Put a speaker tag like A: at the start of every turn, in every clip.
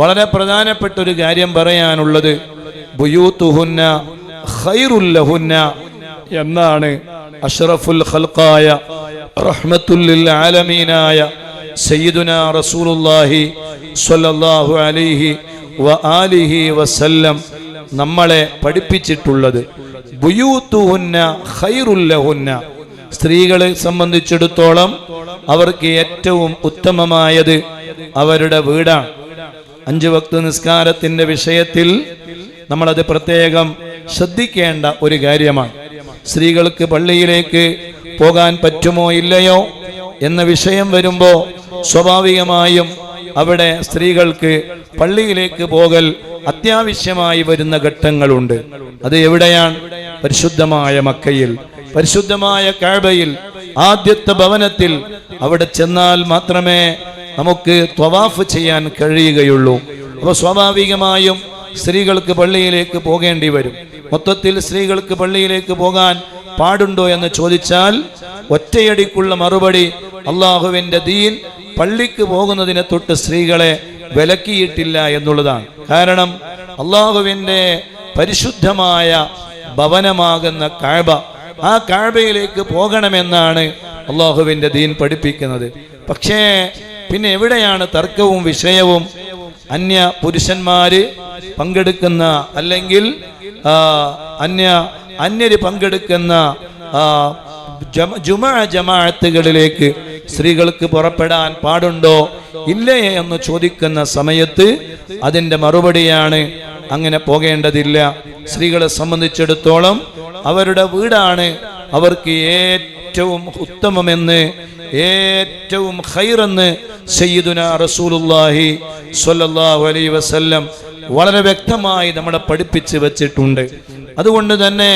A: വളരെ പ്രധാനപ്പെട്ട ഒരു കാര്യം പറയാനുള്ളത് ബുയൂതുഹുന്ന ഖൈറുൽ ലഹുന്ന എന്നാണ് അഷ്റഫുൽ ഖൽഖായ റഹ്മത്തുൽ ലിൽ ആലമീനായ സയ്യിദുനാ റസൂലുള്ളാഹി സ്വല്ലല്ലാഹു അലൈഹി വആലിഹി വസല്ലം നമ്മളെ പഠിപ്പിച്ചിട്ടുള്ളത്. ബുയൂതുഹുന്ന ഖൈറുൽ ലഹുന്ന, സ്ത്രീകളെ സംബന്ധിച്ചിടത്തോളം അവർക്ക് ഏറ്റവും ഉത്തമമായത് അവരുടെ വീടാണ്. 5 വക്ത് നിസ്കാരത്തിന്റെ വിഷയത്തിൽ നമ്മളത് പ്രത്യേകം ശ്രദ്ധിക്കേണ്ട ഒരു കാര്യമാണ്. സ്ത്രീകൾക്ക് പള്ളിയിലേക്ക് പോകാൻ പറ്റുമോ ഇല്ലയോ എന്ന വിഷയം വരുമ്പോൾ സ്വാഭാവികമായും അവിടെ സ്ത്രീകൾക്ക് പള്ളിയിലേക്ക് പോകൽ അത്യാവശ്യമായി വരുന്ന ഘട്ടങ്ങളുണ്ട്. അത് എവിടെയാണ്? പരിശുദ്ധമായ മക്കയിൽ, പരിശുദ്ധമായ കഅബയിൽ, ആദ്യത്തെ ഭവനത്തിൽ. അവിടെ ചെന്നാൽ മാത്രമേ നമുക്ക് ത്വവാഫ് ചെയ്യാൻ കഴിയുകയുള്ളൂ. അപ്പോൾ സ്വാഭാവികമായും സ്ത്രീകൾക്ക് പള്ളിയിലേക്ക് പോകേണ്ടി വരും. മൊത്തത്തിൽ സ്ത്രീകൾക്ക് പള്ളിയിലേക്ക് പോകാൻ പാടുണ്ടോ എന്ന് ചോദിച്ചാൽ ഒറ്റയടിക്കുള്ള മറുപടി അള്ളാഹുവിന്റെ ദീൻ പള്ളിക്ക് പോകുന്നതിനെ തൊട്ട് സ്ത്രീകളെ വിലക്കിയിട്ടില്ല എന്നുള്ളതാണ്. കാരണം അള്ളാഹുവിന്റെ പരിശുദ്ധമായ ഭവനമാകുന്ന കഅബ, ആ കഅബയിലേക്ക് പോകണമെന്നാണ് അള്ളാഹുവിന്റെ ദീൻ പഠിപ്പിക്കുന്നത്. പക്ഷേ പിന്നെ എവിടെയാണ് തർക്കവും വിഷയവും? അന്യ പുരുഷന്മാര് പങ്കെടുക്കുന്ന അല്ലെങ്കിൽ അന്യര് പങ്കെടുക്കുന്ന ജമാഅത്തുകളിലേക്ക് സ്ത്രീകൾക്ക് പുറപ്പെടാൻ പാടുണ്ടോ ഇല്ലേ എന്ന് ചോദിക്കുന്ന സമയത്ത് അതിന്റെ മറുപടിയാണ് അങ്ങനെ പോകേണ്ടതില്ല. സ്ത്രീകളെ സംബന്ധിച്ചിടത്തോളം അവരുടെ വീടാണ് അവർക്ക് ഏറ്റവും ഉത്തമമെന്ന്, ഏറ്റവും ഖൈറെന്ന് സയ്യിദുനാ റസൂലുള്ളാഹി സ്വല്ലല്ലാഹു അലൈഹി വസല്ലം വളരെ വ്യക്തമായി നമ്മളെ പഠിപ്പിച്ച് വെച്ചിട്ടുണ്ട്. അതുകൊണ്ട് തന്നെ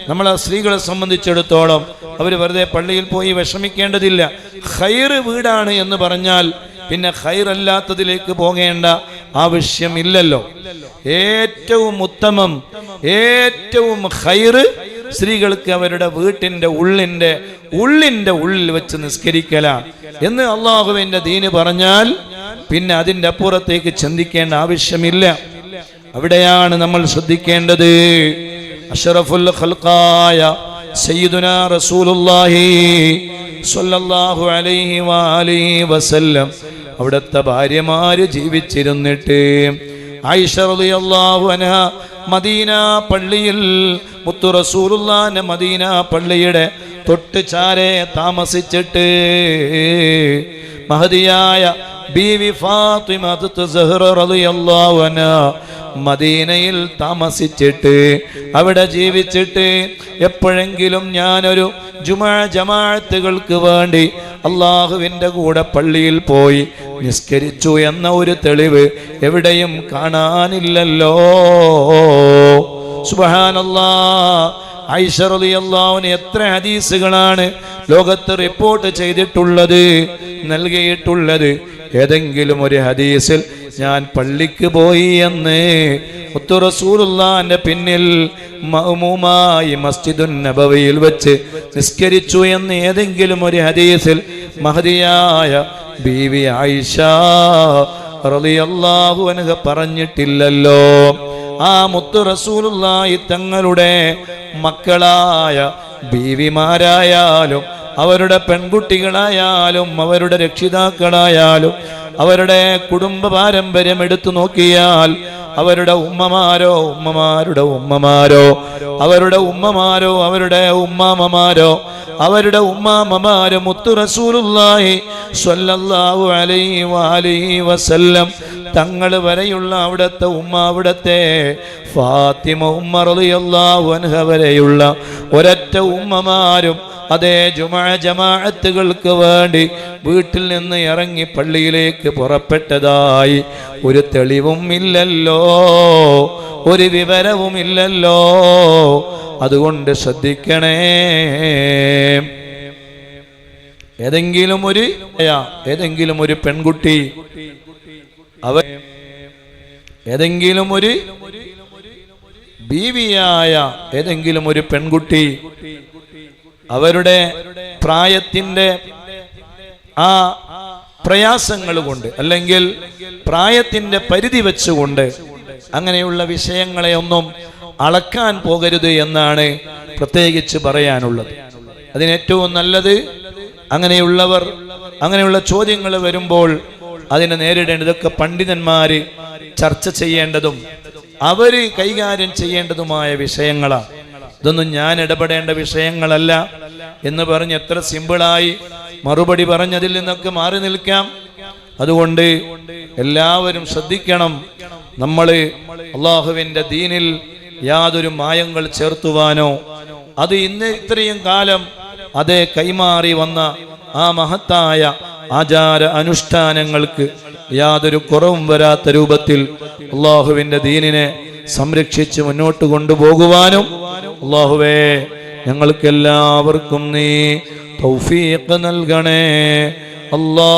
A: നമ്മളെ സ്ത്രീകളെ സംബന്ധിച്ചിടത്തോളം അവർ വെറുതെ പള്ളിയിൽ പോയി വിഷമിക്കേണ്ടതില്ല. ഖൈറ് വീടാണ് എന്ന് പറഞ്ഞാൽ പിന്നെ ഖൈറല്ലാത്തതിലേക്ക് പോകേണ്ട ആവശ്യമില്ലല്ലോ. ഏറ്റവും ഉത്തമം, ഏറ്റവും ഖൈറ് സ്ത്രീകൾക്ക് അവരുടെ വീട്ടിന്റെ ഉള്ളിൽ വെച്ച് നിസ്കരിക്കലാണ് എന്ന് അള്ളാഹുവിന്റെ ദീന് പറഞ്ഞാൽ പിന്നെ അതിന്റെ അപ്പുറത്തേക്ക് ചിന്തിക്കേണ്ട ആവശ്യമില്ല. അവിടെയാണ് നമ്മൾ ശ്രദ്ധിക്കേണ്ടത്. അഷ്റഫുൽ ഖൽഖായ സയ്യിദുനാ റസൂലുള്ളാഹി സ്വല്ലല്ലാഹു അലൈഹി വആലിഹി വസല്ലം അവിടുത്തെ ഭാര്യമാര് ജീവിച്ചിരുന്നിട്ട് ആയിഷ റളിയല്ലാഹു അൻഹ മദീന പള്ളിയിൽ മുത്തു റസൂലുള്ളാഹിന്റെ മദീന പള്ളിയുടെ തൊട്ട് ചാരെ താമസിച്ചിട്ട് മഹദിയായ ബീവി ഫാത്തിമത്ത് സഹ്റ റളിയല്ലാഹു അൻഹ മദീനയിൽ താമസിച്ചിട്ട് അവിടെ ജീവിച്ചിട്ട് എപ്പോഴെങ്കിലും ഞാനൊരു ജമാഅത്തുകൾക്ക് വേണ്ടി അള്ളാഹുവിന്റെ കൂടെ പള്ളിയിൽ പോയി നിസ്കരിച്ചു എന്ന ഒരു തെളിവ് എവിടെയും കാണാനില്ലല്ലോ. സുബ്ഹാനല്ലാഹ്. ആയിഷ റളിയല്ലാഹു അൻഹ എത്ര ഹദീസുകളാണ് ലോകത്ത് റിപ്പോർട്ട് ചെയ്തിട്ടുള്ളത്, നൽകിയിട്ടുള്ളത്. ഏതെങ്കിലും ഒരു ഹദീസിൽ ഞാൻ പള്ളിക്ക് പോയി എന്ന് മുത്തു റസൂലുള്ളാഹിന്റെ പിന്നിൽ മഅ്മൂമായി മസ്ജിദുൻ നബവിയിൽ വെച്ച് നിസ്കരിച്ചു എന്ന് ഏതെങ്കിലും ഒരു ഹദീസിൽ മഹദിയായ ബീവി ആയിഷ റളിയല്ലാഹു അൻഹ പറഞ്ഞിട്ടില്ലല്ലോ. ആ മുത്തു റസൂലുള്ളാഹി തങ്ങളുടെ മക്കളായ ബീവിമാരായാലും അവരുടെ പെൺകുട്ടികളായാലും അവരുടെ രക്ഷിതാക്കളായാലും അവരുടെ കുടുംബ പാരമ്പര്യം എടുത്തു നോക്കിയാൽ അവരുടെ ഉമ്മമാരോ അവരുടെ ഉമ്മമാരോ അവരുടെ ഉമ്മാമമാരോ മുത്തു റസൂലുള്ളാഹി സ്വല്ലല്ലാഹു അലൈഹി വആലിഹി വസല്ലം തങ്ങൾ വരെയുള്ള അവിടുത്തെ ഫാത്തിമ ഉമ്മ റളിയല്ലാഹു അൻഹ വരെയുള്ള ഒരൊറ്റ ഉമ്മമാരും അതേ ജമാഅത്തുകൾക്ക് വേണ്ടി വീട്ടിൽ നിന്ന് ഇറങ്ങി പള്ളിയിലേക്ക് പുറപ്പെട്ടതായി ഒരു തെളിവും ഇല്ലല്ലോ, ഒരു വിവരവും ഇല്ലല്ലോ. അതുകൊണ്ട് ശ്രദ്ധിക്കണേ. ഏതെങ്കിലും ഒരു പെൺകുട്ടി ഏതെങ്കിലും ഒരു ബീവിയായ ഏതെങ്കിലും ഒരു പെൺകുട്ടി അവരുടെ പ്രായത്തിന്റെ പ്രയാസങ്ങൾ കൊണ്ട് അല്ലെങ്കിൽ പ്രായത്തിൻ്റെ പരിധി വെച്ചുകൊണ്ട് അങ്ങനെയുള്ള വിഷയങ്ങളെ ഒന്നും അളക്കാൻ പോകരുത് എന്നാണ് പ്രത്യേകിച്ച് പറയാനുള്ളത്. അതിനേറ്റവും നല്ലത് അങ്ങനെയുള്ള ചോദ്യങ്ങൾ വരുമ്പോൾ അതിനെ നേരിടേണ്ടതൊക്കെ പണ്ഡിതന്മാര് ചർച്ച ചെയ്യേണ്ടതും അവര് കൈകാര്യം ചെയ്യേണ്ടതുമായ വിഷയങ്ങളാണ്. ഇതൊന്നും ഞാൻ ഇടപെടേണ്ട വിഷയങ്ങളല്ല എന്ന് പറഞ്ഞ് എത്ര സിമ്പിളായി മറുപടി പറഞ്ഞതിൽ നിന്നൊക്കെ മാറി നിൽക്കാം. അതുകൊണ്ട് എല്ലാവരും ശ്രദ്ധിക്കണം. നമ്മൾ അള്ളാഹുവിൻ്റെ ദീനിൽ യാതൊരു മായങ്ങൾ ചേർത്തുവാനോ അത് ഇന്ന് ഇത്രയും കാലം അതേ കൈമാറി വന്ന ആ മഹത്തായ ആചാര അനുഷ്ഠാനങ്ങൾക്ക് യാതൊരു കുറവും വരാത്ത രൂപത്തിൽ അള്ളാഹുവിൻ്റെ ദീനിനെ സംരക്ഷിച്ച് മുന്നോട്ട് കൊണ്ടുപോകുവാനും അള്ളാഹുവേ ഞങ്ങൾക്കെല്ലാവർക്കും നീ തൗഫീഖ് നൽകണേ അല്ലാഹ്.